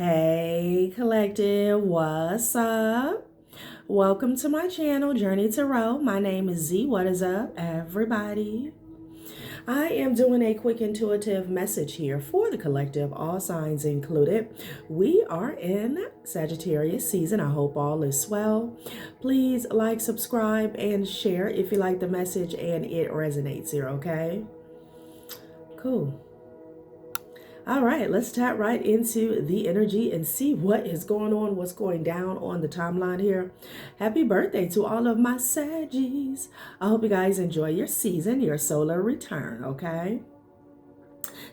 Hey collective, what's up? Welcome to my channel, Journey Tarot. My name is Z. What is up, everybody? I am doing a quick intuitive message here for the collective, all signs included. We are in Sagittarius season. I hope all is well. Please like, subscribe, and share if you like the message and it resonates here, okay? Cool. All right, let's tap right into the energy and see what is going on, what's going down on the timeline here. Happy birthday to all of my Saggies. I hope you guys enjoy your season, your solar return, okay?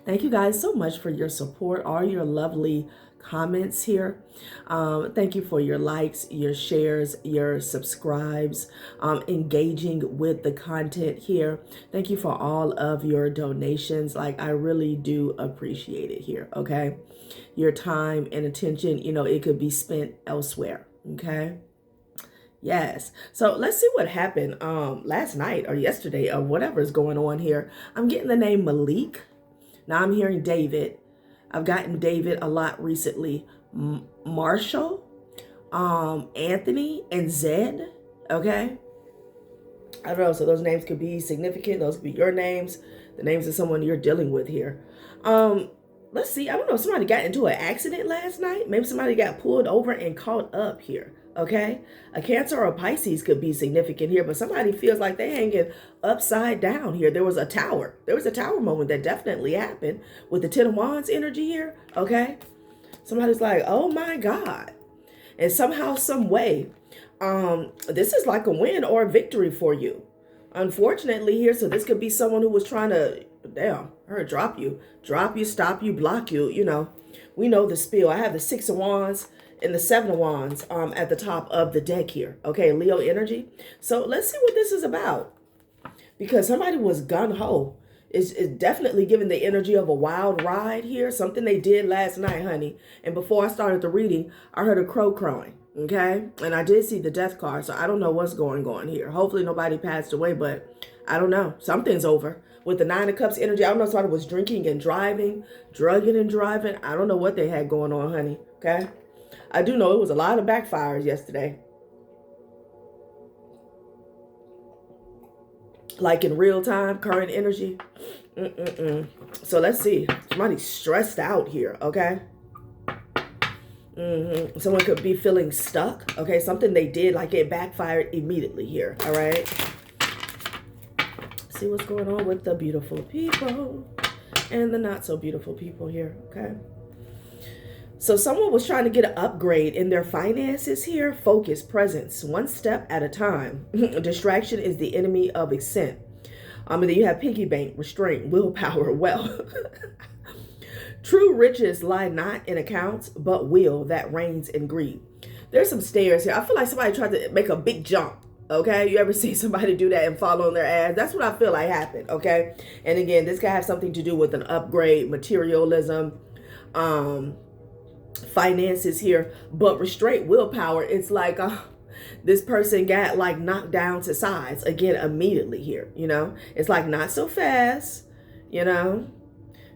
Thank you guys so much for your support, all your lovely comments here. Thank you for your likes, your shares, your subscribes, engaging with the content here. Thank you for all of your donations. Like, I really do appreciate it here, okay? Your time and attention, it could be spent elsewhere, okay? Yes. So let's see what happened last night or yesterday or whatever is going on here. I'm getting the name Malik. Now I'm hearing David. I've gotten David a lot recently. Marshall, Anthony, and Zed. Okay. I don't know. So those names could be significant. Those could be your names, the names of someone you're dealing with here. Let's see. I don't know. Somebody got into an accident last night. Maybe somebody got pulled over and caught up here. Okay, a Cancer or a Pisces could be significant here, but somebody feels like they're hanging upside down here. There was a tower. There was a tower moment that definitely happened with the Ten of Wands energy here. Okay, somebody's like, oh my God. And somehow, some way, this is like a win or a victory for you. Unfortunately here, so this could be someone who was trying to, drop you, stop you, block you. We know the spiel. I have the Six of Wands and the Seven of Wands at the top of the deck here. Okay, Leo energy. So let's see what this is about. Because somebody was gung-ho. It's definitely giving the energy of a wild ride here. Something they did last night, honey. And before I started the reading, I heard a crow crowing. Okay? And I did see the death card. So I don't know what's going on here. Hopefully nobody passed away, but I don't know. Something's over. With the Nine of Cups energy, I don't know if somebody was drinking and driving, drugging and driving. I don't know what they had going on, honey. Okay? I do know it was a lot of backfires yesterday. Like in real time, current energy. So let's see. Somebody's stressed out here, okay? Someone could be feeling stuck, okay? Something they did, like it backfired immediately here, all right? See what's going on with the beautiful people and the not so beautiful people here, okay? So someone was trying to get an upgrade in their finances here. Focus, presence, one step at a time. Distraction is the enemy of ascent. And then you have piggy bank, restraint, willpower, wealth. True riches lie not in accounts, but will that reigns in greed. There's some stairs here. I feel like somebody tried to make a big jump. Okay, you ever see somebody do that and fall on their ass? That's what I feel like happened. Okay, and again, this could have something to do with an upgrade, materialism, finances here, but restraint, willpower. It's like this person got like knocked down to size again immediately here. It's like not so fast.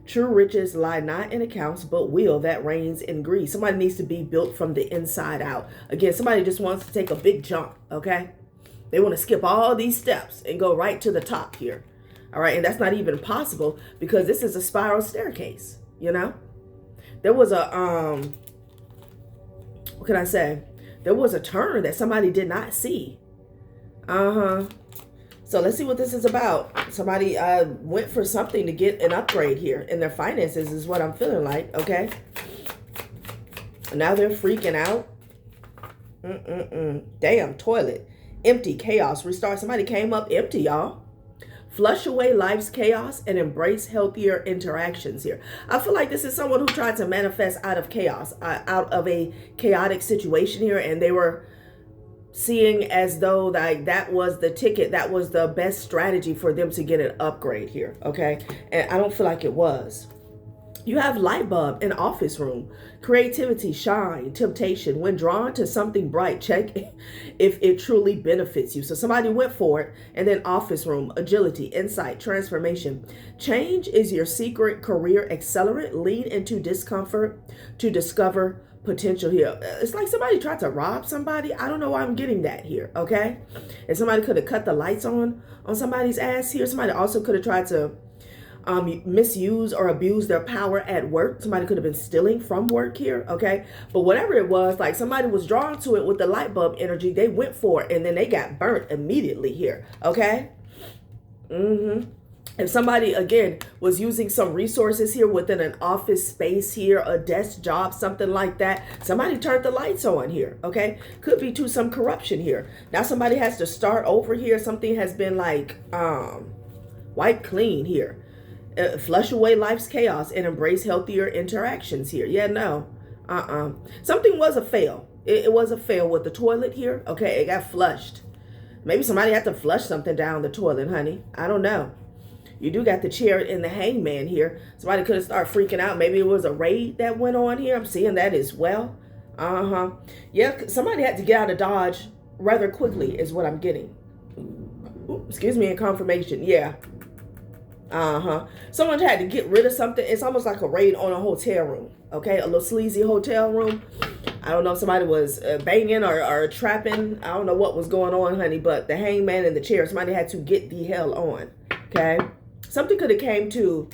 True riches lie not in accounts, but will that reigns in greed. Somebody needs to be built from the inside out. Again, somebody just wants to take a big jump. Okay, they want to skip all these steps and go right to the top here. All right, and that's not even possible because this is a spiral staircase. There was a, what can I say? There was a turn that somebody did not see. So let's see what this is about. Somebody went for something to get an upgrade here in their finances is what I'm feeling like, okay? And now they're freaking out. Damn, toilet. Empty, chaos, restart. Somebody came up empty, y'all. Flush away life's chaos and embrace healthier interactions here. I feel like this is someone who tried to manifest out of chaos, out of a chaotic situation here. And they were seeing as though like that was the ticket. That was the best strategy for them to get an upgrade here. Okay. And I don't feel like it was. You have light bulb in office room, creativity, shine, temptation. When drawn to something bright, check if it truly benefits you. So somebody went for it. And then office room, agility, insight, transformation. Change is your secret career accelerant. Lean into discomfort to discover potential here. It's like somebody tried to rob somebody. I don't know why I'm getting that here, okay? And somebody could have cut the lights on somebody's ass here. Somebody also could have tried to misuse or abuse their power at work. Somebody could have been stealing from work here, okay? But whatever it was, like somebody was drawn to it with the light bulb energy. They went for it and then they got burnt immediately here, okay? If somebody, again, was using some resources here within an office space here, a desk job, something like that, somebody turned the lights on here, okay? Could be to some corruption here. Now somebody has to start over here. Something has been like wiped clean here. Flush away life's chaos and embrace healthier interactions here. Yeah, no. Something was a fail. It was a fail with the toilet here. Okay, it got flushed. Maybe somebody had to flush something down the toilet, honey. I don't know. You do got the chair in the hangman here. Somebody could have started freaking out. Maybe it was a raid that went on here. I'm seeing that as well. Yeah, somebody had to get out of Dodge rather quickly is what I'm getting. Ooh, excuse me, in confirmation. Yeah. Someone had to get rid of something. It's almost like a raid on a hotel room. Okay, a little sleazy hotel room. I don't know if somebody was banging or trapping. I don't know what was going on, honey. But the hangman in the chair, somebody had to get the hell on. Okay, something could have came to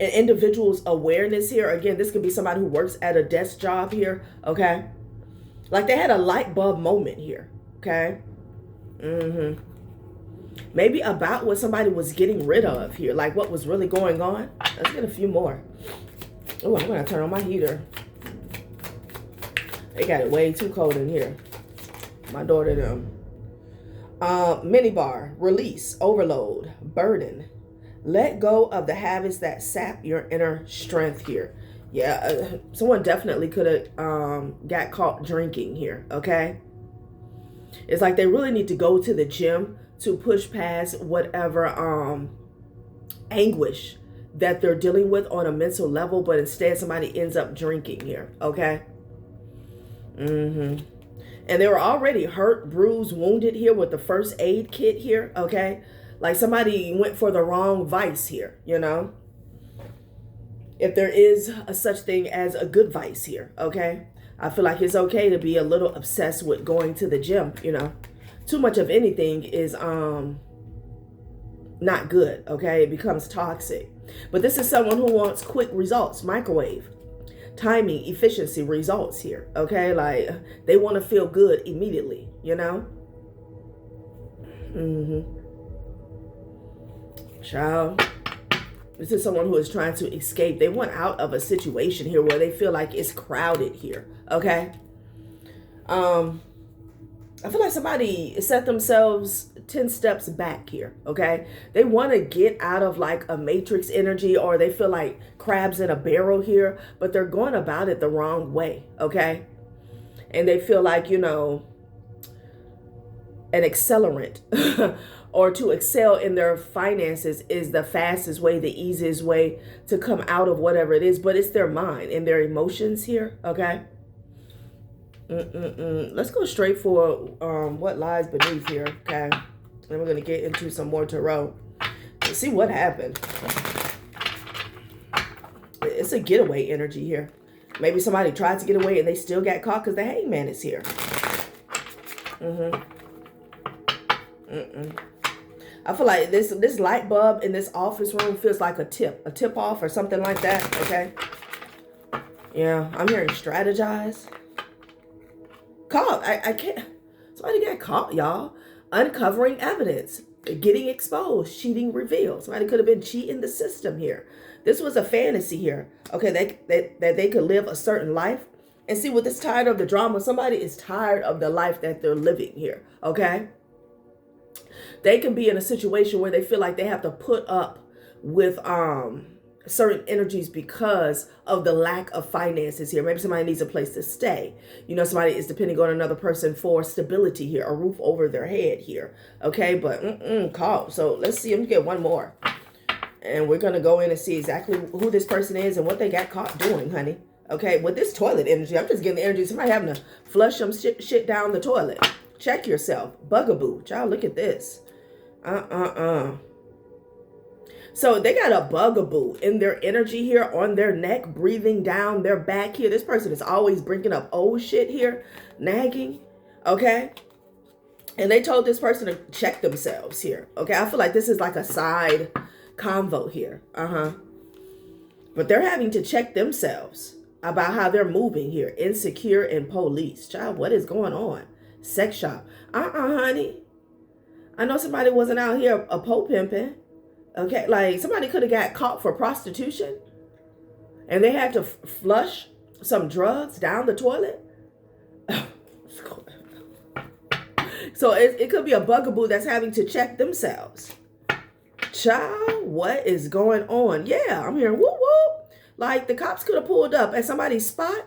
an individual's awareness here. Again, this could be somebody who works at a desk job here. Okay, like they had a light bulb moment here. Okay. Maybe about what somebody was getting rid of here, like what was really going on. Let's get a few more. Oh, I'm gonna turn on my heater. They got it way too cold in here. My daughter them. Minibar, release, overload, burden. Let go of the habits that sap your inner strength here. Yeah, someone definitely could have got caught drinking here, okay? It's like they really need to go to the gym to push past whatever anguish that they're dealing with on a mental level, but instead somebody ends up drinking here, okay? And they were already hurt, bruised, wounded here with the first aid kit here, okay? Like somebody went for the wrong vice here, you know? If there is a such thing as a good vice here, okay? I feel like it's okay to be a little obsessed with going to the gym, you know? Too much of anything is not good, okay? It becomes toxic. But this is someone who wants quick results, microwave, timing, efficiency, results here, okay? Like they want to feel good immediately, you know? Child, this is someone who is trying to escape. They want out of a situation here where they feel like it's crowded here, okay? I feel like somebody set themselves 10 steps back here, okay? They want to get out of like a matrix energy, or they feel like crabs in a barrel here, but they're going about it the wrong way, okay? And they feel like, you know, an accelerant or to excel in their finances is the fastest way, the easiest way to come out of whatever it is, but it's their mind and their emotions here, okay? Let's go straight for what lies beneath here, okay? And we're going to get into some more tarot. Let's see what happened. It's a getaway energy here. Maybe somebody tried to get away and they still got caught because the hangman is here. I feel like this light bulb in this office room feels like a tip off or something like that, okay? Yeah, I'm hearing strategize. Caught. I can't. Somebody got caught, y'all. Uncovering evidence. Getting exposed. Cheating revealed. Somebody could have been cheating the system here. This was a fantasy here. Okay, that they could live a certain life. And see, with this tired of the drama, somebody is tired of the life that they're living here. Okay? They can be in a situation where they feel like they have to put up with certain energies because of the lack of finances here. Maybe somebody needs a place to stay. You know, somebody is depending on another person for stability here, a roof over their head here. Okay, but call. So let's see. Let me get one more. And we're going to go in and see exactly who this person is and what they got caught doing, honey. Okay, with this toilet energy, I'm just getting the energy of somebody having to flush some shit down the toilet. Check yourself. Bugaboo. Child, look at this. So they got a bugaboo in their energy here on their neck, breathing down their back here. This person is always bringing up old shit here, nagging. Okay. And they told this person to check themselves here. Okay. I feel like this is like a side convo here. But they're having to check themselves about how they're moving here. Insecure and police. Child, what is going on? Sex shop. Honey. I know somebody wasn't out here a pole pimping. Okay. Like somebody could have got caught for prostitution. And they had to flush some drugs down the toilet. So it could be a bugaboo that's having to check themselves. Child, what is going on? Yeah, I'm hearing whoop whoop. Like the cops could have pulled up at somebody's spot.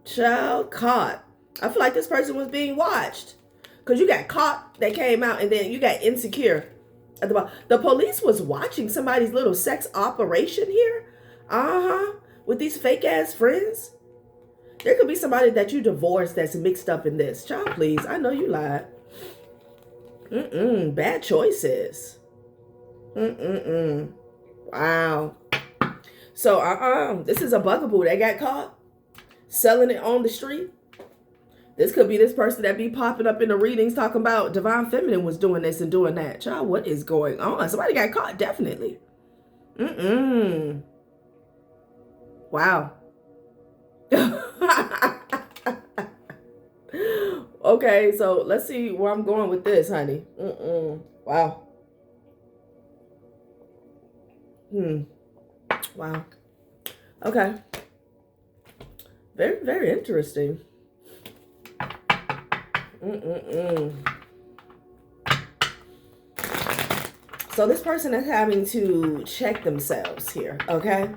Child, caught. I feel like this person was being watched. Because you got caught, they came out, and then you got insecure at the bottom. The police was watching somebody's little sex operation here. With these fake ass friends. There could be somebody that you divorced that's mixed up in this. Child, please. I know you lied. Bad choices. Wow. So, this is a bugaboo that got caught selling it on the street. This could be this person that be popping up in the readings talking about Divine Feminine was doing this and doing that. Child, what is going on? Somebody got caught, definitely. Wow. Okay, so let's see where I'm going with this, honey. Wow. Wow. Okay. Very, very interesting. So this person is having to check themselves here, okay?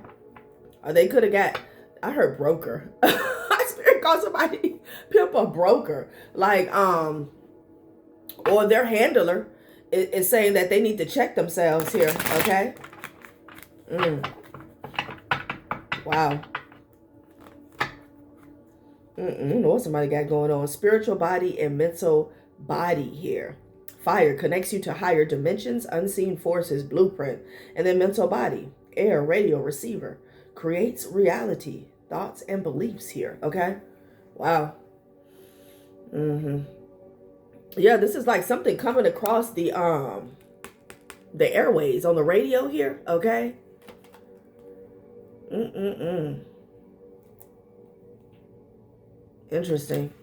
Or they could have got, I heard broker. I spirit called somebody pimp a broker. Like, or their handler is saying that they need to check themselves here, okay? Wow. You know what somebody got going on. Spiritual body and mental body here. Fire connects you to higher dimensions, unseen forces, blueprint. And then mental body, air, radio, receiver. Creates reality, thoughts, and beliefs here, okay? Wow. Yeah, this is like something coming across the airways on the radio here, okay? Interesting.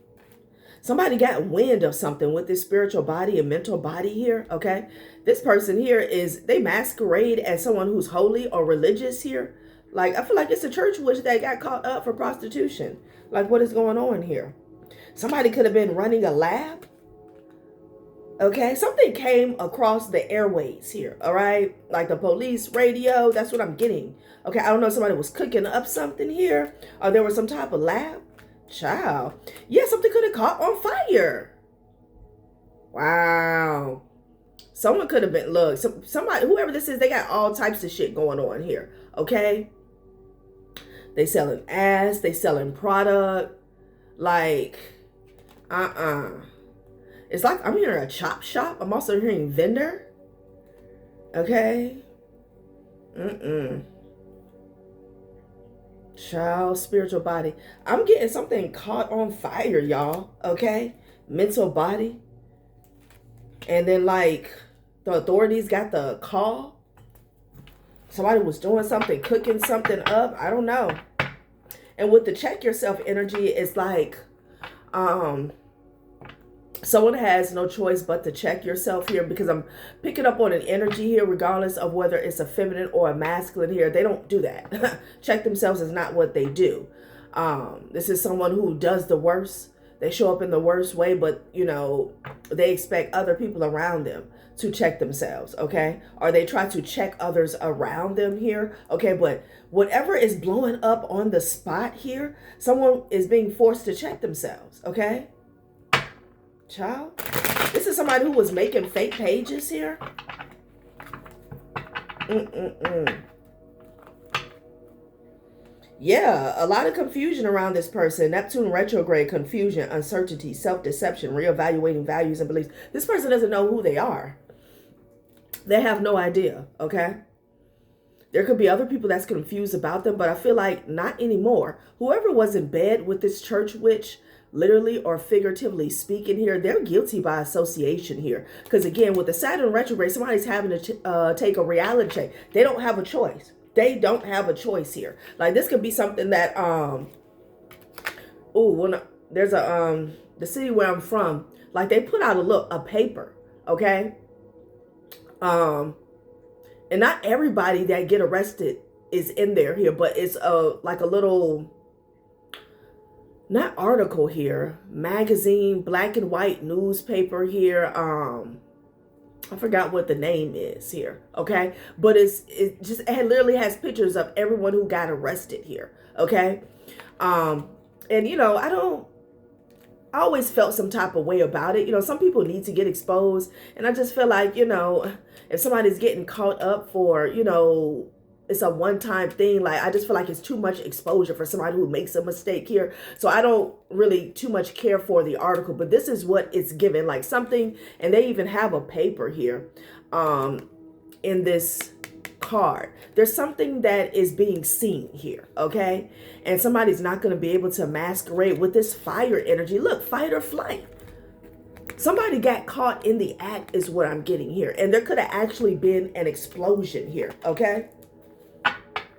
Somebody got wind of something with this spiritual body and mental body here, okay? This person here they masquerade as someone who's holy or religious here. Like, I feel like it's a church witch that got caught up for prostitution. Like, what is going on here? Somebody could have been running a lab. Okay, something came across the airways here, all right? Like the police, radio, that's what I'm getting. Okay, I don't know if somebody was cooking up something here or there was some type of lab. Child. Yeah, something could have caught on fire. Wow. Someone could have been, look, somebody, whoever this is, they got all types of shit going on here, okay? They selling ass, they selling product, like, It's like I'm hearing a chop shop. I'm also hearing vendor, okay? Child, spiritual body. I'm getting something caught on fire, y'all, okay? Mental body. And then, like, the authorities got the call. Somebody was doing something, cooking something up. I don't know. And with the check yourself energy, it's like someone has no choice but to check yourself here, because I'm picking up on an energy here, regardless of whether it's a feminine or a masculine here. They don't do that. Check themselves is not what they do. This is someone who does the worst. They show up in the worst way, but, you know, they expect other people around them to check themselves, okay? Or they try to check others around them here, okay? But whatever is blowing up on the spot here, someone is being forced to check themselves, okay? Child, this is somebody who was making fake pages here. Yeah, a lot of confusion around this person. Neptune retrograde, confusion, uncertainty, self-deception, reevaluating values and beliefs. This person doesn't know who they are. They have no idea, okay? There could be other people that's confused about them, but I feel like not anymore. Whoever was in bed with this church witch, literally or figuratively speaking here, they're guilty by association here. Because again, with the Saturn retrograde, somebody's having to take a reality check. They don't have a choice. They don't have a choice here. Like this could be something that, there's the city where I'm from, like they put out a paper, okay? And not everybody that get arrested is in there here, but it's like a little, not article here, magazine, black and white newspaper here. I forgot what the name is here, okay? But it literally has pictures of everyone who got arrested here, okay? And you know, I always felt some type of way about it. You know, some people need to get exposed. And I just feel like, you know, if somebody's getting caught up for, you know, it's a one-time thing, like I just feel like it's too much exposure for somebody who makes a mistake here. So I don't really too much care for the article, but this is what it's given, like something, and they even have a paper here in this card. There's something that is being seen here, okay? And somebody's not going to be able to masquerade with this fire energy. Look, fight or flight. Somebody got caught in the act is what I'm getting here. And there could have actually been an explosion here, okay?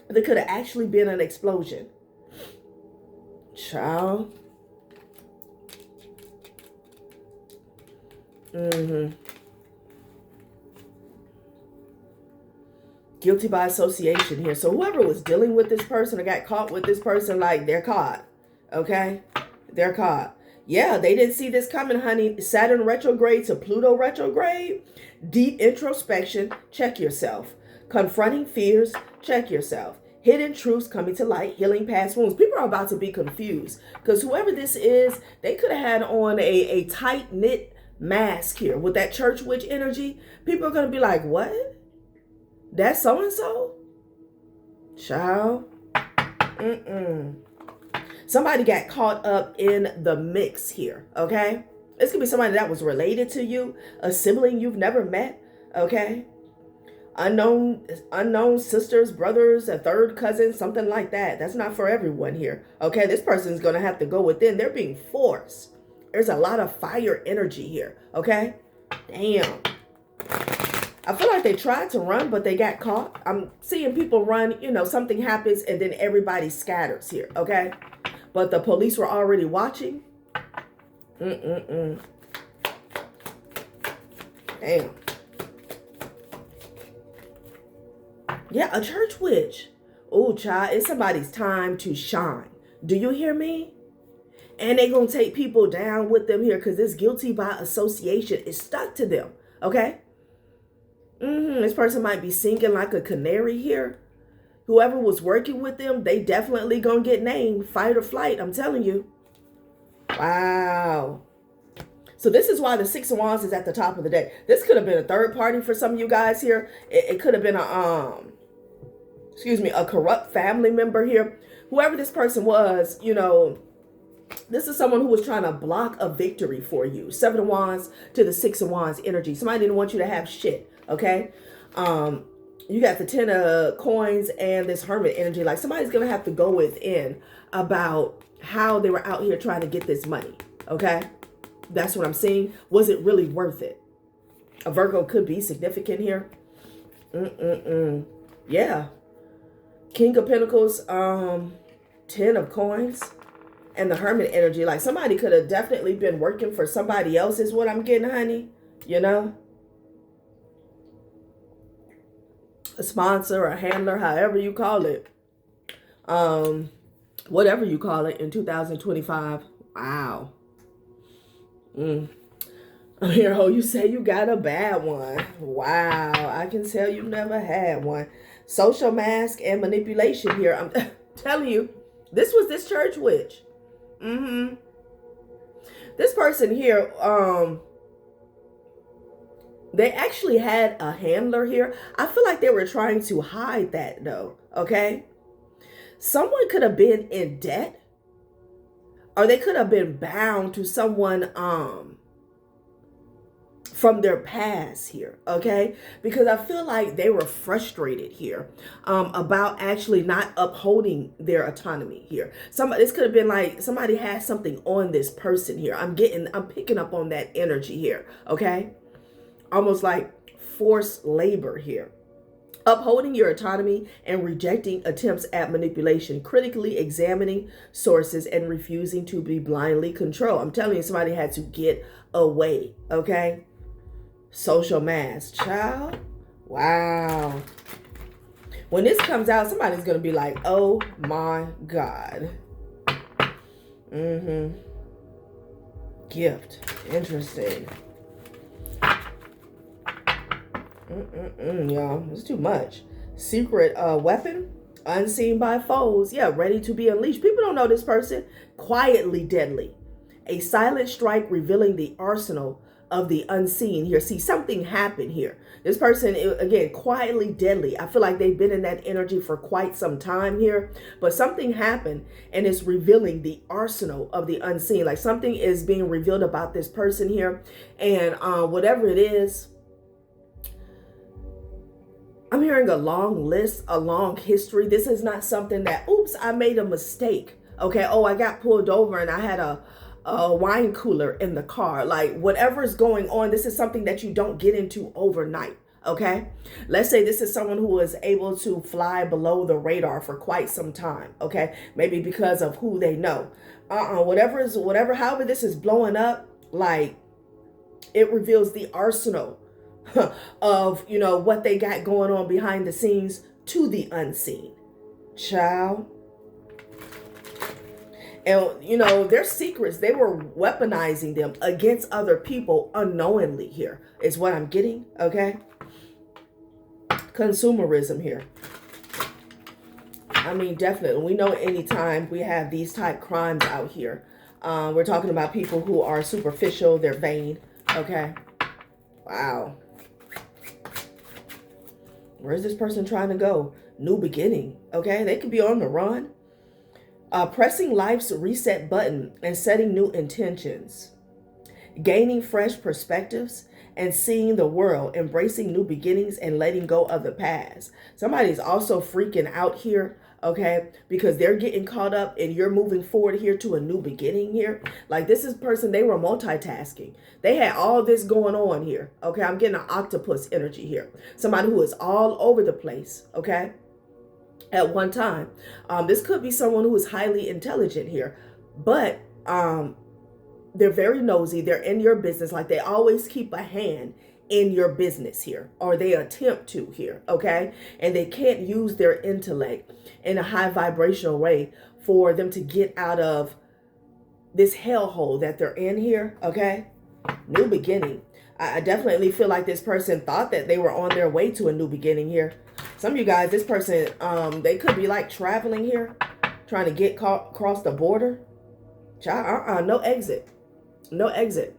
There could have actually been an explosion. Child. Guilty by association here. So whoever was dealing with this person or got caught with this person, like they're caught. Okay? They're caught. Yeah, they didn't see this coming, honey. Saturn retrograde to Pluto retrograde. Deep introspection. Check yourself. Confronting fears. Check yourself. Hidden truths coming to light. Healing past wounds. People are about to be confused. Because whoever this is, they could have had on a tight-knit mask here. With that church witch energy, people are going to be like, what? That's so-and-so? Child. Somebody got caught up in the mix here, okay? This could be somebody that was related to you, a sibling you've never met, okay? Unknown sisters, brothers, a third cousin, something like that. That's not for everyone here, okay? This person's going to have to go within. They're being forced. There's a lot of fire energy here, okay? Damn. I feel like they tried to run, but they got caught. I'm seeing people run, you know, something happens and then everybody scatters here, okay? But the police were already watching. Damn. Yeah, a church witch. Oh, child, it's somebody's time to shine. Do you hear me? And they're going to take people down with them here because this guilty by association is stuck to them, okay? This person might be singing like a canary here. Whoever was working with them, they definitely gonna get named. Fight or flight, I'm telling you. Wow. So this is why the Six of Wands is at the top of the deck. This could have been a third party for some of you guys here. It could have been a corrupt family member here. Whoever this person was, you know, this is someone who was trying to block a victory for you. Seven of Wands to the Six of Wands energy. Somebody didn't want you to have shit. Okay, you got the Ten of Coins and this Hermit energy. Like somebody's gonna have to go within about how they were out here trying to get this money. Okay, that's what I'm seeing. Was it really worth it? A Virgo could be significant here. Yeah, King of Pentacles, Ten of Coins, and the Hermit energy. Like somebody could have definitely been working for somebody else is what I'm getting, honey. You know? A sponsor, a handler, however you call it. Whatever you call it in 2025. Wow. Here, oh, you say you got a bad one. Wow. I can tell you never had one. Social mask and manipulation here. I'm telling you, this was this church witch. This person here, They actually had a handler here. I feel like they were trying to hide that though, okay? Someone could have been in debt, or they could have been bound to someone from their past here, okay? Because I feel like they were frustrated here about actually not upholding their autonomy here. This could have been like somebody had something on this person here. I'm picking up on that energy here, okay? Almost like forced labor here. Upholding your autonomy and rejecting attempts at manipulation, critically examining sources and refusing to be blindly controlled. I'm telling you, somebody had to get away, okay? Social mass, child. Wow. When this comes out, somebody's going to be like, oh my God. Gift. Interesting. Y'all, it's too much. Secret weapon, unseen by foes. Yeah, ready to be unleashed. People don't know this person. Quietly deadly. A silent strike revealing the arsenal of the unseen here. See, something happened here. This person, again, quietly deadly. I feel like they've been in that energy for quite some time here, but something happened and it's revealing the arsenal of the unseen. Like something is being revealed about this person here, and whatever it is, I'm hearing a long list, a long history. This is not something that, oops, I made a mistake. Okay, oh, I got pulled over and I had a wine cooler in the car. Like whatever is going on, this is something that you don't get into overnight. Okay, let's say this is someone who is able to fly below the radar for quite some time. Okay, maybe because of who they know. However this is blowing up, like it reveals the arsenal of, what they got going on behind the scenes to the unseen. Child. And, their secrets, they were weaponizing them against other people unknowingly here, is what I'm getting, okay? Consumerism here. I mean, definitely. We know anytime we have these type crimes out here, we're talking about people who are superficial, they're vain, okay? Wow. Where's this person trying to go? New beginning, okay? They could be on the run. Pressing life's reset button and setting new intentions. Gaining fresh perspectives and seeing the world, embracing new beginnings and letting go of the past. Somebody's also freaking out here, okay? Because they're getting caught up and you're moving forward here to a new beginning here. Like this is person, they were multitasking. They had all this going on here, okay? I'm getting an octopus energy here. Somebody who is all over the place, okay? At one time. This could be someone who is highly intelligent here, but they're very nosy. They're in your business. Like they always keep a hand in your business here, or they attempt to here, okay? And they can't use their intellect in a high vibrational way for them to get out of this hellhole that they're in here, okay? New beginning. I definitely feel like this person thought that they were on their way to a new beginning here. Some of you guys, this person, they could be like traveling here, trying to get across the border. No exit. No exit.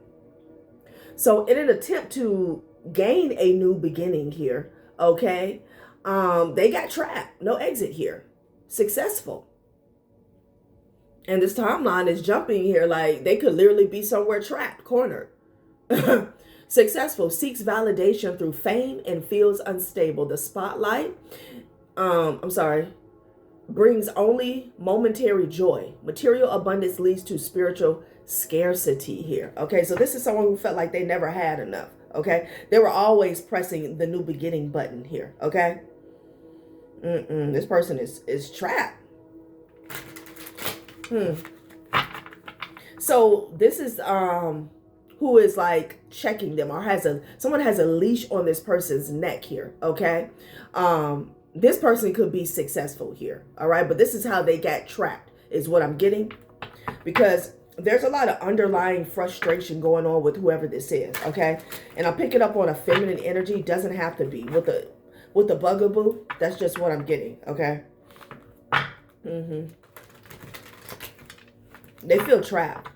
So in an attempt to gain a new beginning here, okay, they got trapped. No exit here. Successful. And this timeline is jumping here like they could literally be somewhere trapped, cornered. Successful, seeks validation through fame and feels unstable. The spotlight, brings only momentary joy. Material abundance leads to spiritual scarcity here. Okay, so this is someone who felt like they never had enough. Okay, they were always pressing the new beginning button here. Okay, this person is trapped. So this is who is like checking them, or someone has a leash on this person's neck here, okay? This person could be successful here, all right? But this is how they got trapped, is what I'm getting. Because there's a lot of underlying frustration going on with whoever this is, okay? And I'll pick it up on a feminine energy. Doesn't have to be. With the bugaboo, that's just what I'm getting, okay? They feel trapped.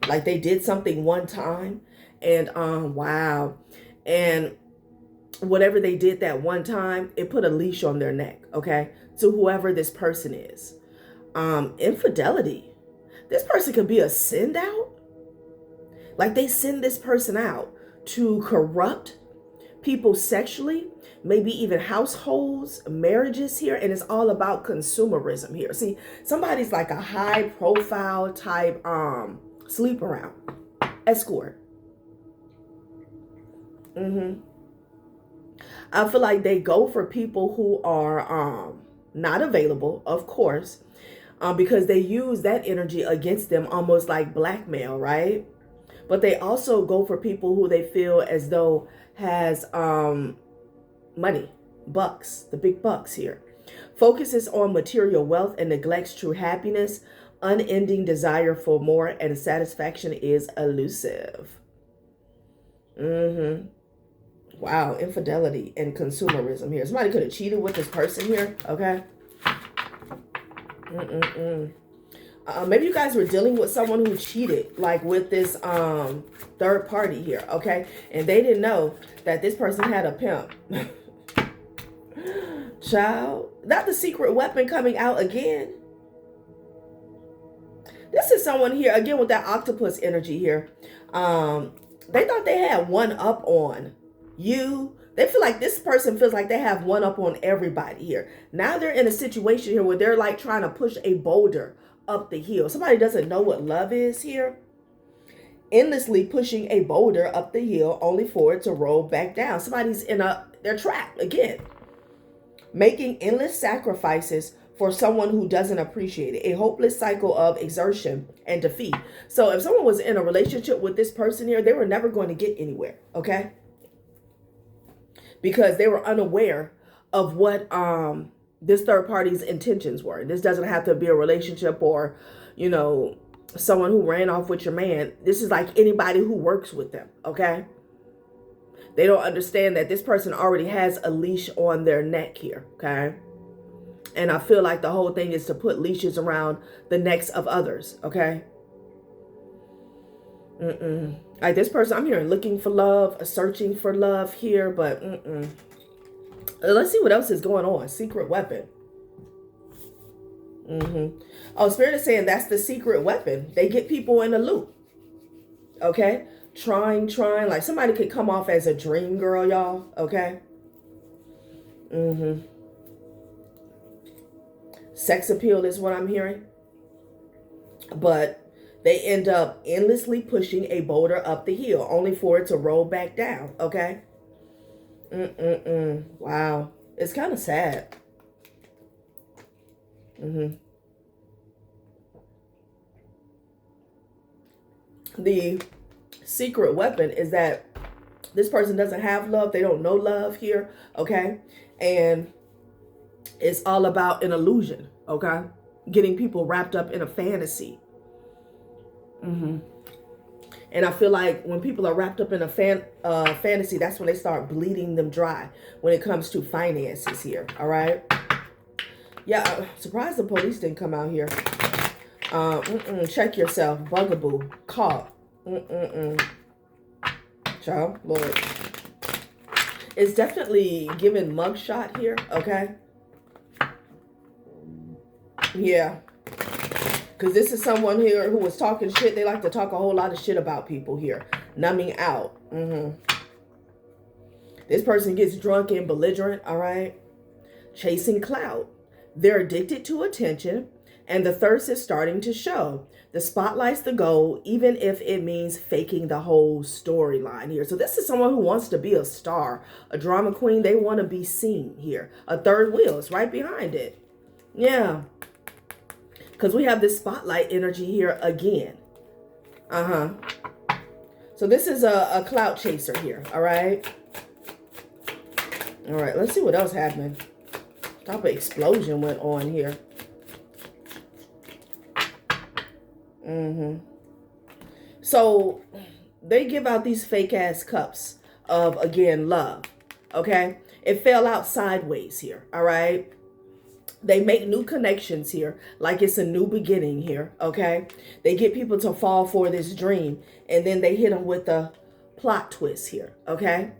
Like they did something one time And wow. And whatever they did that one time, it put a leash on their neck, okay, to whoever this person is. Infidelity. This person could be a send out. Like they send this person out to corrupt people sexually, maybe even households, marriages here. And it's all about consumerism here. See, somebody's like a high profile type sleep around escort. I feel like they go for people who are not available, of course, because they use that energy against them, almost like blackmail, right? But they also go for people who they feel as though has money, bucks, the big bucks here. Focuses on material wealth and neglects true happiness. Unending desire for more and satisfaction is elusive. Wow, infidelity and consumerism here. Somebody could have cheated with this person here, okay? Maybe you guys were dealing with someone who cheated, like with this third party here, okay? And they didn't know that this person had a pimp. Child, not the secret weapon coming out again. This is someone here, again, with that octopus energy here. They thought they had one up on you. They feel like this person feels like they have one up on everybody here. Now they're in a situation here where they're like trying to push a boulder up the hill. Somebody doesn't know what love is here. Endlessly pushing a boulder up the hill only for it to roll back down. Somebody's they're trapped again. Making endless sacrifices for someone who doesn't appreciate it. A hopeless cycle of exertion and defeat. So if someone was in a relationship with this person here, they were never going to get anywhere, okay? Because they were unaware of what this third party's intentions were. This doesn't have to be a relationship or, you know, someone who ran off with your man. This is like anybody who works with them, okay? They don't understand that this person already has a leash on their neck here, okay? And I feel like the whole thing is to put leashes around the necks of others, okay? Like this person, I'm hearing looking for love, searching for love here, but let's see what else is going on. Secret weapon. Oh, Spirit is saying that's the secret weapon. They get people in a loop, okay? Trying, like somebody could come off as a dream girl, y'all, okay? Sex appeal is what I'm hearing. But they end up endlessly pushing a boulder up the hill, only for it to roll back down, okay? Wow. It's kind of sad. The secret weapon is that this person doesn't have love. They don't know love here, okay? And it's all about an illusion, okay? Getting people wrapped up in a fantasy. And I feel like when people are wrapped up in a fantasy, that's when they start bleeding them dry when it comes to finances here, all right? Yeah, surprised the police didn't come out here. Check yourself, bugaboo, caught. Child, Lord. It's definitely giving mugshot here, okay? Yeah. Because this is someone here who was talking shit. They like to talk a whole lot of shit about people here. Numbing out. This person gets drunk and belligerent, all right? Chasing clout. They're addicted to attention, and the thirst is starting to show. The spotlight's the goal, even if it means faking the whole storyline here. So this is someone who wants to be a star, a drama queen. They want to be seen here. A third wheel is right behind it. Yeah. Because we have this spotlight energy here again. So this is a clout chaser here, all right? All right, let's see what else happened. Type of explosion went on here. So they give out these fake ass cups of, again, love, okay? It fell out sideways here, all right? They make new connections here, like it's a new beginning here, okay? They get people to fall for this dream, and then they hit them with the plot twist here, okay?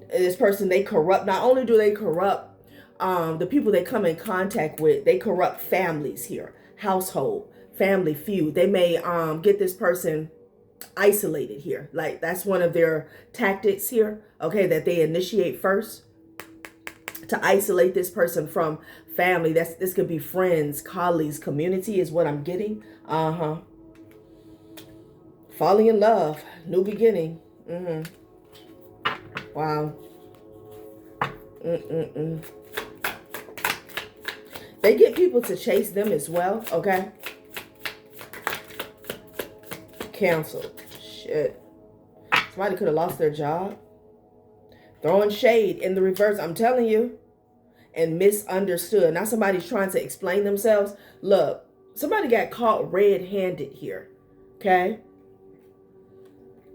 This person, they corrupt. Not only do they corrupt the people they come in contact with, they corrupt families here, household, family feud. They may get this person isolated here. Like, that's one of their tactics here, okay, that they initiate first, to isolate this person from family. This could be friends, colleagues, community is what I'm getting. Falling in love, new beginning. Wow. They get people to chase them as well, okay? Canceled. Shit. Somebody could have lost their job. Throwing shade in the reverse, I'm telling you. And misunderstood. Now somebody's trying to explain themselves. Look, somebody got caught red-handed here, okay?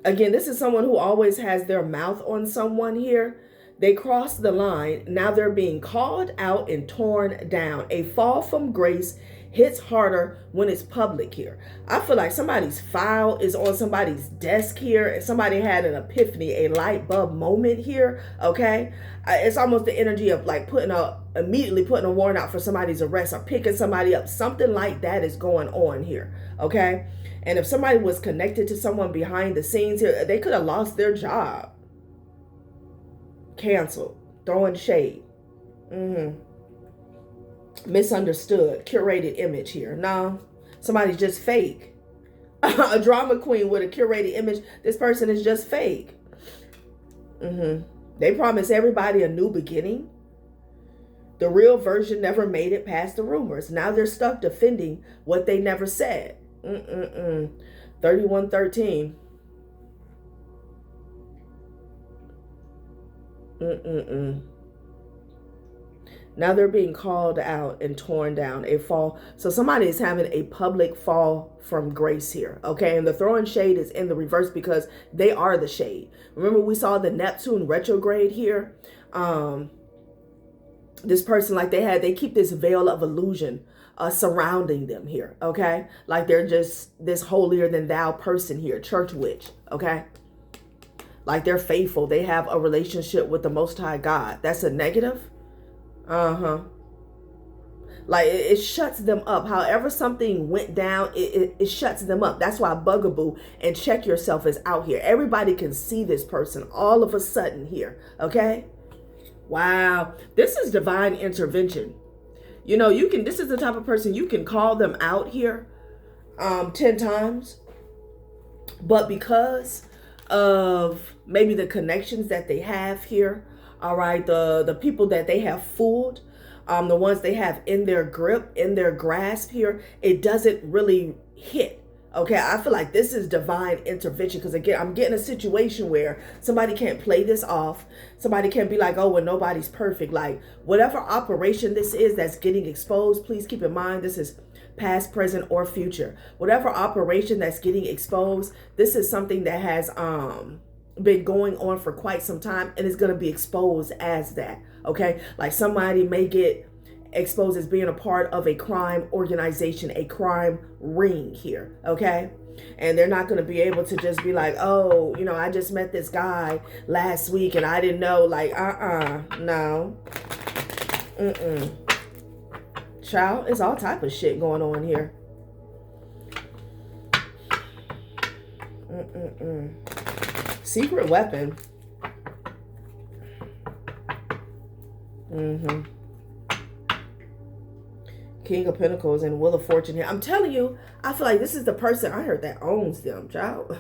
Again, this is someone who always has their mouth on someone here. They crossed the line. Now they're being called out and torn down. A fall from grace hits harder when it's public here. I feel like somebody's file is on somebody's desk here, and somebody had an epiphany, a light bulb moment here, okay? It's almost the energy of like immediately putting a warrant out for somebody's arrest or picking somebody up. Something like that is going on here, okay? And if somebody was connected to someone behind the scenes here, they could have lost their job. Canceled. Throwing shade. Misunderstood. Curated image here. No, somebody's just fake. A drama queen with a curated image. This person is just fake. They promise everybody a new beginning. The real version never made it past the rumors. Now they're stuck defending what they never said. 3113. Now they're being called out and torn down. A fall. So somebody is having a public fall from grace here. Okay. And the throwing shade is in the reverse because they are the shade. Remember, we saw the Neptune retrograde here. This person, like they keep this veil of illusion surrounding them here. Okay. Like they're just this holier than thou person here. Church witch. Okay. Like they're faithful. They have a relationship with the Most High God. That's a negative. Like it shuts them up. However something went down, it shuts them up. That's why bugaboo and check yourself is out here. Everybody can see this person all of a sudden here. Okay. Wow. This is divine intervention. You know, this is the type of person you can call them out here 10 times. But because of maybe the connections that they have here, all right, the people that they have fooled, the ones they have in their grip, in their grasp here, it doesn't really hit. Okay, I feel like this is divine intervention because, again, I'm getting a situation where somebody can't play this off. Somebody can't be like, oh, well, nobody's perfect. Like, whatever operation this is that's getting exposed, please keep in mind this is past, present, or future. Whatever operation that's getting exposed, this is something that has been going on for quite some time and is going to be exposed as that. Okay, like somebody may get exposed as being a part of a crime organization, a crime ring here. Okay, and they're not going to be able to just be like, oh, you know, I just met this guy last week and I didn't know. Like, no. Child, it's all type of shit going on here. Secret weapon. King of Pentacles and Wheel of Fortune here. I'm telling you, I feel like this is the person I heard that owns them, child.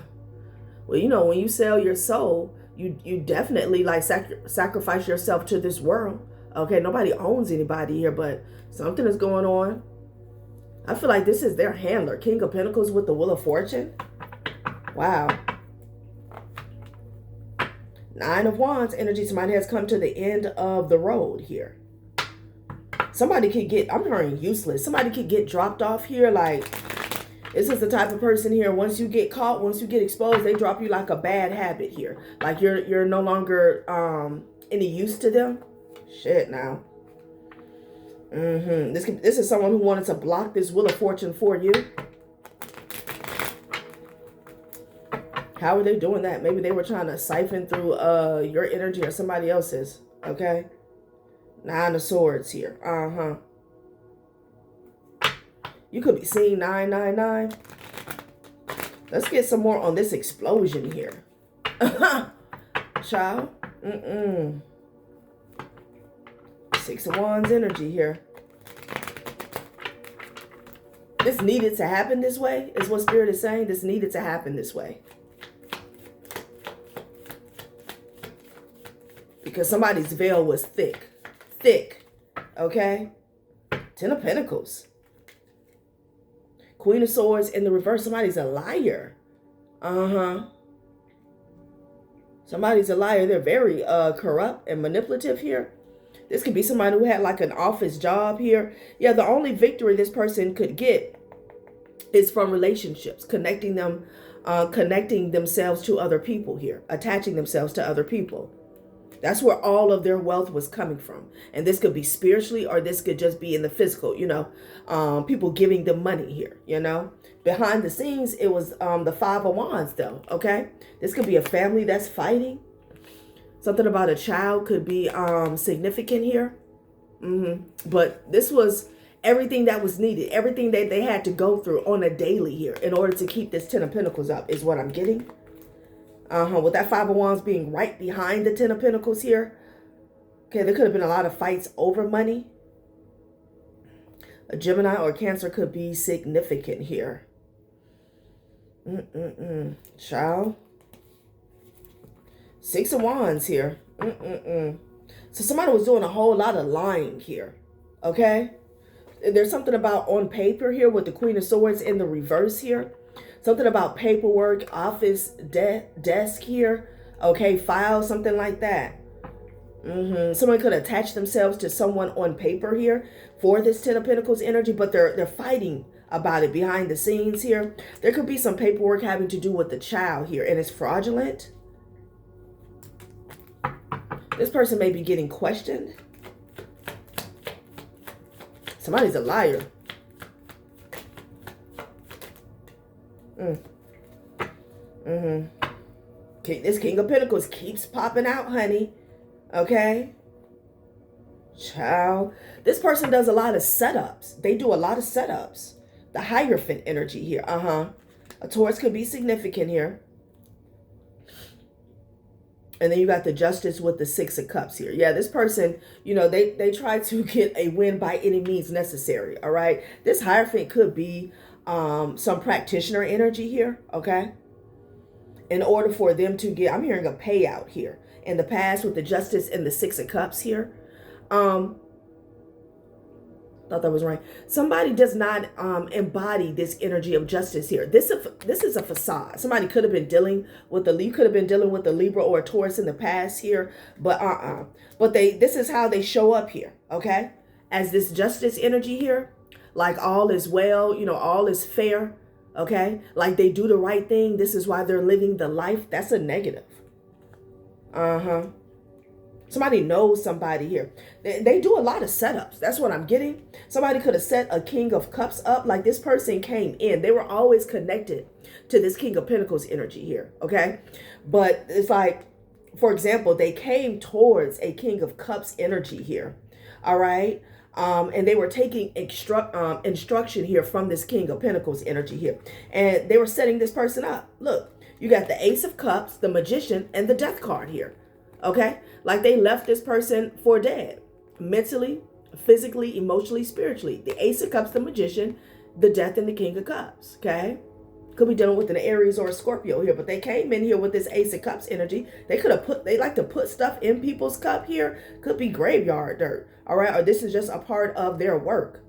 Well, you know, when you sell your soul, you definitely like sacrifice yourself to this world. Okay, nobody owns anybody here, but something is going on. I feel like this is their handler. King of Pentacles with the Wheel of Fortune. Wow. Nine of Wands energy. Somebody has come to the end of the road here. Somebody could get, I'm hearing useless. Somebody could get dropped off here. Like, this is the type of person here. Once you get caught, once you get exposed, they drop you like a bad habit here. Like you're no longer any use to them. Shit now. This is someone who wanted to block this Wheel of Fortune for you. How are they doing that? Maybe they were trying to siphon through your energy or somebody else's. Okay. 9 of Swords here. You could be seeing 999. Let's get some more on this explosion here. Child. 6 of Wands energy here. This needed to happen this way, is what Spirit is saying. This needed to happen this way. Because somebody's veil was thick. Thick. Okay? 10 of Pentacles. Queen of Swords in the reverse. Somebody's a liar. Somebody's a liar. They're very corrupt and manipulative here. This could be somebody who had like an office job here. Yeah, the only victory this person could get is from relationships, connecting themselves to other people here, attaching themselves to other people. That's where all of their wealth was coming from. And this could be spiritually, or this could just be in the physical, people giving them money here, Behind the scenes, it was the 5 of Wands though, okay? This could be a family that's fighting. Something about a child could be significant here. But this was everything that was needed. Everything that they had to go through on a daily here in order to keep this 10 of Pentacles up is what I'm getting. With that 5 of Wands being right behind the 10 of Pentacles here. Okay, there could have been a lot of fights over money. A Gemini or Cancer could be significant here. Child. 6 of Wands here. So somebody was doing a whole lot of lying here. Okay? There's something about on paper here with the Queen of Swords in the reverse here. Something about paperwork, office, desk here. Okay, file, something like that. Someone could attach themselves to someone on paper here for this 10 of Pentacles energy, but they're fighting about it behind the scenes here. There could be some paperwork having to do with the child here, and it's fraudulent. This person may be getting questioned. Somebody's a liar. This King of Pentacles keeps popping out, honey. Okay? Child. This person does a lot of setups. They do a lot of setups. The Hierophant energy here. A Taurus could be significant here. And then you got the Justice with the 6 of Cups here. Yeah, this person, they try to get a win by any means necessary. All right. This Hierophant could be some practitioner energy here. Okay. In order for them to get, I'm hearing a payout here. In the past with the Justice and the 6 of Cups here. Thought that was right. Somebody does not embody this energy of justice here. This is a facade. Somebody could have been dealing with the Libra or a Taurus in the past here, but But this is how they show up here, okay? As this justice energy here, like all is well, all is fair, okay? Like they do the right thing. This is why they're living the life. That's a negative. Somebody knows somebody here. They do a lot of setups. That's what I'm getting. Somebody could have set a King of Cups up. Like this person came in. They were always connected to this King of Pentacles energy here. Okay. But it's like, for example, they came towards a King of Cups energy here. All right. And they were taking instruction here from this King of Pentacles energy here. And they were setting this person up. Look, you got the Ace of Cups, the Magician, and the Death card here. Okay, like they left this person for dead, mentally, physically, emotionally, spiritually. The Ace of Cups, the Magician, the Death, and the King of Cups. Okay, could be dealing with an Aries or a Scorpio here, but they came in here with this Ace of Cups energy. They like to put stuff in people's cup here. Could be graveyard dirt. All right, or this is just a part of their work.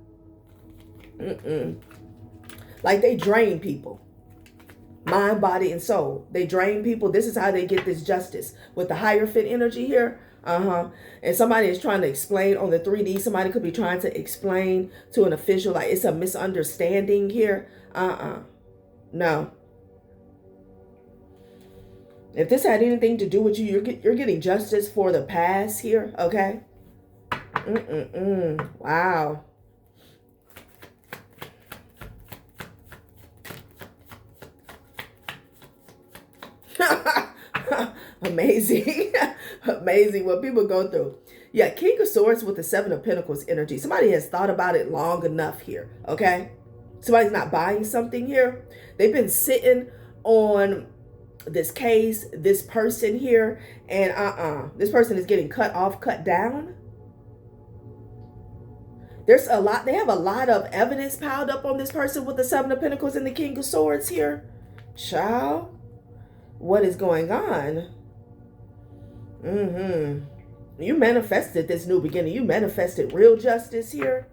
Like they drain people. Mind, body, and soul. They drain people. This is how they get this justice. With the Hierophant energy here. And somebody is trying to explain on the 3D. Somebody could be trying to explain to an official like it's a misunderstanding here. No. If this had anything to do with you, you're getting justice for the past here. Okay. Wow. Amazing. Amazing what people go through. Yeah, King of Swords with the Seven of Pentacles energy. Somebody has thought about it long enough here, okay? Somebody's not buying something here. They've been sitting on this case, this person here, and this person is getting cut off, cut down. There's a lot, they have a lot of evidence piled up on this person with the Seven of Pentacles and the King of Swords here. Child, what is going on? You manifested this new beginning. You manifested real justice here.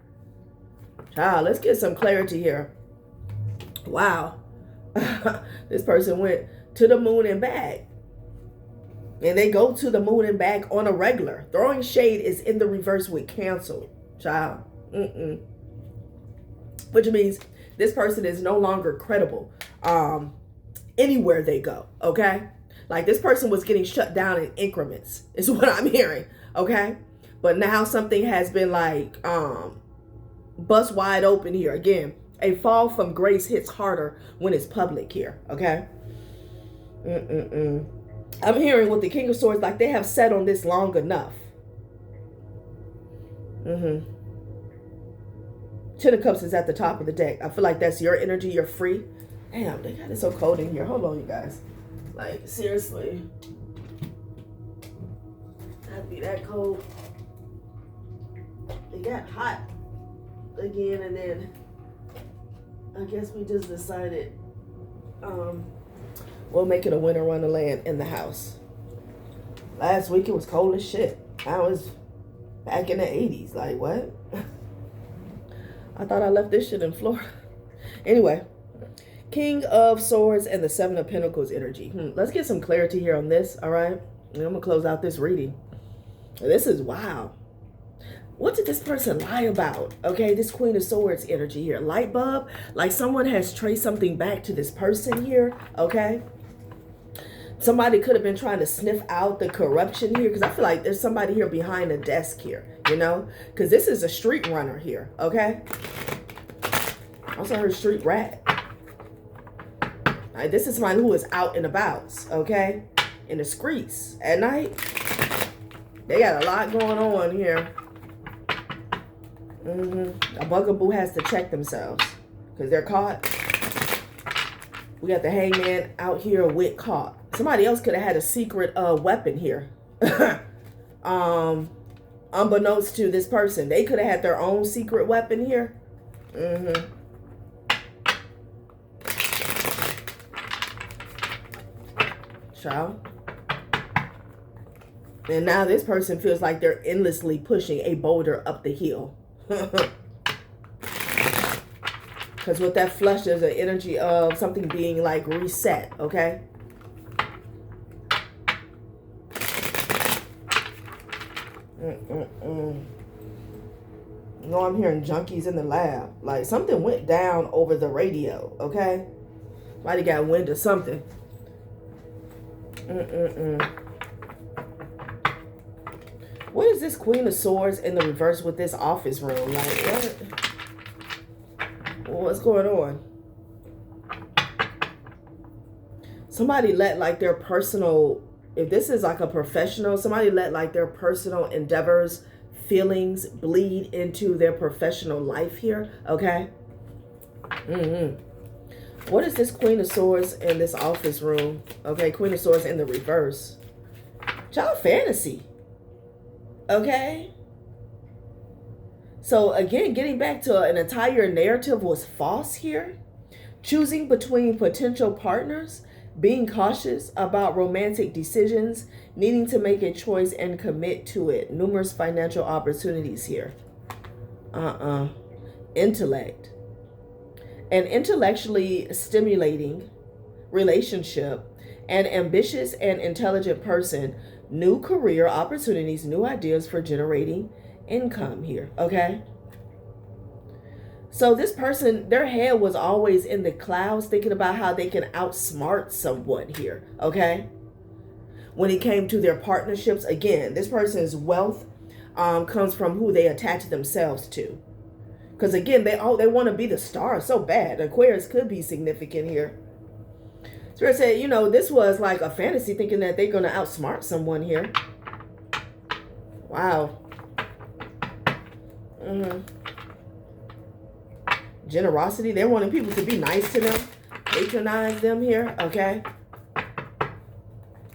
Child, let's get some clarity here. Wow. This person went to the moon and back. And they go to the moon and back on a regular. Throwing shade is in the reverse with canceled. Child. Which means this person is no longer credible anywhere they go, okay? Like this person was getting shut down in increments is what I'm hearing, okay? But now something has been like bust wide open here. Again, a fall from grace hits harder when it's public here, okay? I'm hearing with the King of Swords, like they have sat on this long enough. Ten of Cups is at the top of the deck. I feel like that's your energy. You're free. Damn, they got it so cold in here. Hold on, you guys. Like, seriously. That'd be that cold. It got hot again, and then I guess we just decided we'll make it a winter wonderland in the house. Last week it was cold as shit. I was back in the 80s. Like, what? I thought I left this shit in Florida. Anyway, King of Swords and the Seven of Pentacles energy. Let's get some clarity here on this, all right? And I'm going to close out this reading. This is wow. What did this person lie about? Okay, this Queen of Swords energy here. Light bulb, like someone has traced something back to this person here, okay? Somebody could have been trying to sniff out the corruption here, because I feel like there's somebody here behind the desk here, you know? Because this is a street runner here, okay? Also heard street rat. This is somebody who is out and about, okay? In the streets at night. They got a lot going on here. A bugaboo has to check themselves because they're caught. We got the hangman out here with caught. Somebody else could have had a secret weapon here. Unbeknownst to this person. They could have had their own secret weapon here. Child. And now this person feels like they're endlessly pushing a boulder up the hill. Because with that flush, there's an energy of something being like reset, okay? No, I'm hearing junkies in the lab. Like something went down over the radio, okay? Somebody got wind of something. What is this Queen of Swords in the reverse with this office room? Like, what? What's going on? Somebody let like their personal, if this is like a professional, somebody let like their personal endeavors, feelings bleed into their professional life here, okay? What is this Queen of Swords in this office room? Okay, Queen of Swords in the reverse. Child fantasy. Okay. So again, getting back to an entire narrative was false here. Choosing between potential partners, being cautious about romantic decisions, needing to make a choice and commit to it. Numerous financial opportunities here. Intellect. An intellectually stimulating relationship, an ambitious and intelligent person, new career opportunities, new ideas for generating income here, okay? So this person, their head was always in the clouds thinking about how they can outsmart someone here, okay? When it came to their partnerships, again, this person's wealth comes from who they attach themselves to. Because again, they want to be the star so bad. Aquarius could be significant here. This Spirit said, you know, this was like a fantasy, thinking that they're going to outsmart someone here. Wow. Generosity. They're wanting people to be nice to them. Patronize them here. Okay.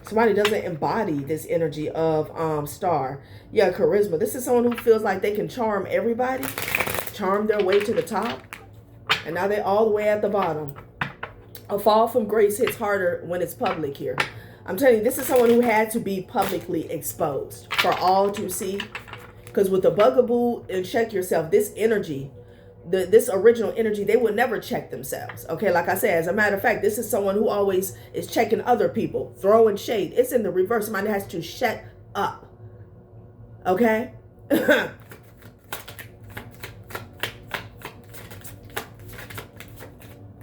Somebody doesn't embody this energy of star. Yeah, charisma. This is someone who feels like they can charm everybody. Charm their way to the top. And now they're all the way at the bottom. A fall from grace hits harder when it's public here. I'm telling you, this is someone who had to be publicly exposed for all to see. Because with the bugaboo and check yourself, this energy, this original energy, they would never check themselves. Okay, like I said, as a matter of fact, this is someone who always is checking other people, throwing shade. It's in the reverse. Somebody has to shut up. Okay?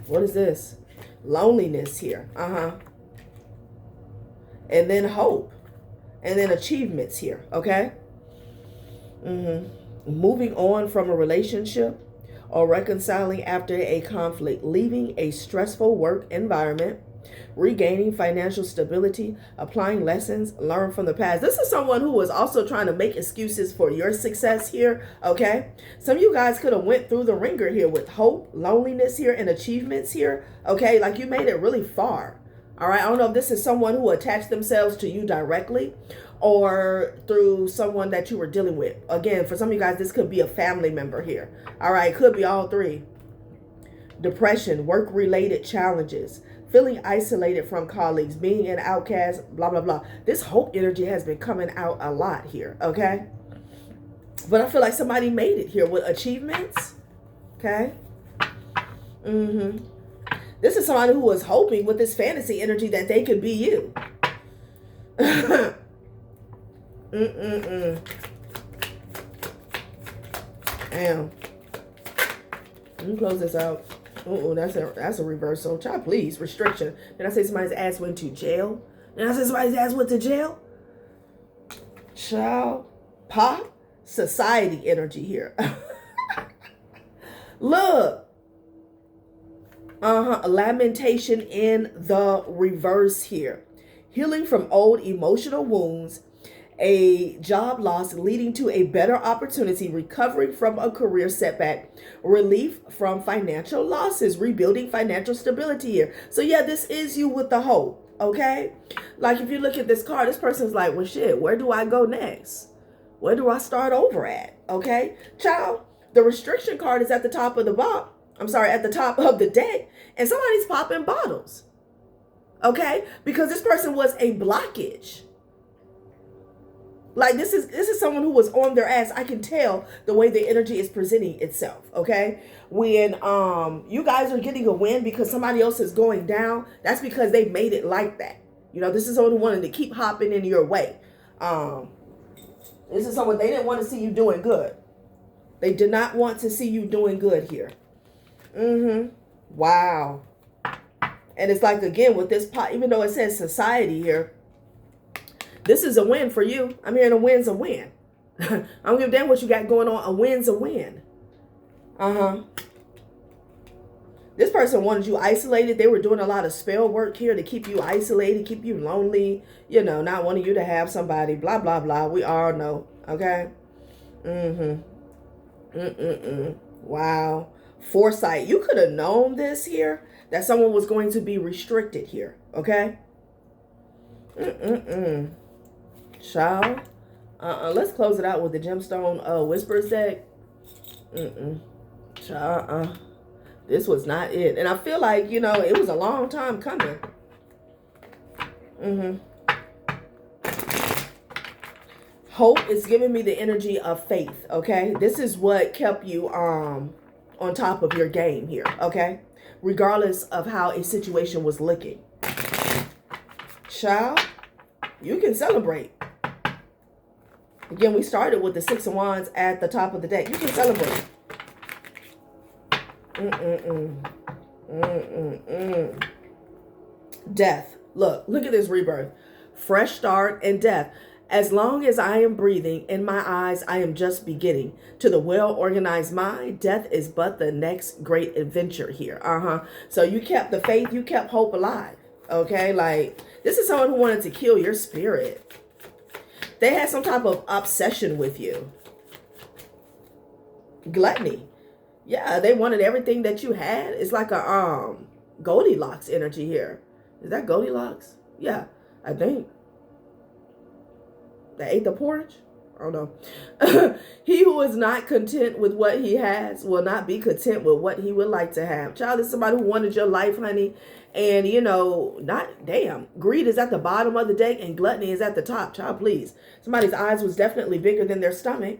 What is this? Loneliness here. And then hope. And then achievements here. Okay? Moving on from a relationship or reconciling after a conflict, leaving a stressful work environment, regaining financial stability, applying lessons learned from the past. This is someone who is also trying to make excuses for your success here, okay? Some of you guys could have went through the ringer here with hope, loneliness here, and achievements here, okay? Like you made it really far, all right? I don't know if this is someone who attached themselves to you directly or through someone that you were dealing with. Again, for some of you guys, this could be a family member here, all right? Could be all three. Depression, work-related challenges, feeling isolated from colleagues, being an outcast, blah, blah, blah. This hope energy has been coming out a lot here, okay? But I feel like somebody made it here with achievements, okay? This is somebody who was hoping with this fantasy energy that they could be you. Damn. Let me close this out. That's a reversal. Child, please. Restriction. Did I say somebody's ass went to jail? Did I say somebody's ass went to jail? Child. Pop. Society energy here. Look. Lamentation in the reverse here. Healing from old emotional wounds. A job loss leading to a better opportunity, recovering from a career setback, relief from financial losses, rebuilding financial stability here. So yeah, this is you with the hope, okay? Like if you look at this card, this person's like, well, shit, where do I go next? Where do I start over at? Okay, child, the restriction card is at the top of the box. At the top of the deck, and somebody's popping bottles, okay? Because this person was a blockage. Like this is someone who was on their ass. I can tell the way the energy is presenting itself, okay? When you guys are getting a win because somebody else is going down, that's because they made it like that. You know, this is someone who wanted to keep hopping in your way. This is someone, they didn't want to see you doing good. They did not want to see you doing good here. Wow. And it's like, again, with this pot, even though it says society here, this is a win for you. I'm hearing a win's a win. I don't give a damn what you got going on. A win's a win. This person wanted you isolated. They were doing a lot of spell work here to keep you isolated, keep you lonely, you know, not wanting you to have somebody, blah, blah, blah. We all know, okay? Wow. Foresight. You could have known this here, that someone was going to be restricted here, okay? Child. Let's close it out with the gemstone whispers deck. Child. This was not it. And I feel like, you know, it was a long time coming. Hope is giving me the energy of faith, okay? This is what kept you on top of your game here, okay? Regardless of how a situation was looking. Child, you can celebrate. Again, we started with the Six of Wands at the top of the deck. You can celebrate. Death. Look at this rebirth. Fresh start and death. As long as I am breathing, in my eyes, I am just beginning. To the well-organized mind, death is but the next great adventure here. So you kept the faith, you kept hope alive. Okay, like this is someone who wanted to kill your spirit. They had some type of obsession with you. Gluttony. Yeah, they wanted everything that you had. It's like a Goldilocks energy here. Is that Goldilocks? Yeah, I think. They ate the porridge? I don't know. He who is not content with what he has will not be content with what he would like to have. Child, this is somebody who wanted your life, honey. And, you know, greed is at the bottom of the deck and gluttony is at the top. Child, please. Somebody's eyes was definitely bigger than their stomach.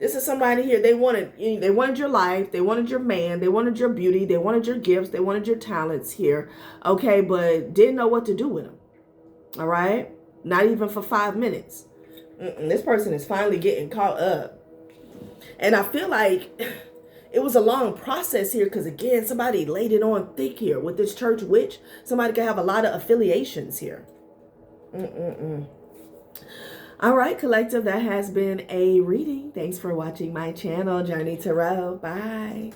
This is somebody here, they wanted your life, they wanted your man, they wanted your beauty, they wanted your gifts, they wanted your talents here, okay, but didn't know what to do with them, all right? Not even for 5 minutes. This person is finally getting caught up. And I feel like it was a long process here because, again, somebody laid it on thick here with this church witch. Somebody could have a lot of affiliations here. All right, collective, that has been a reading. Thanks for watching my channel, Journey Tarot. Bye.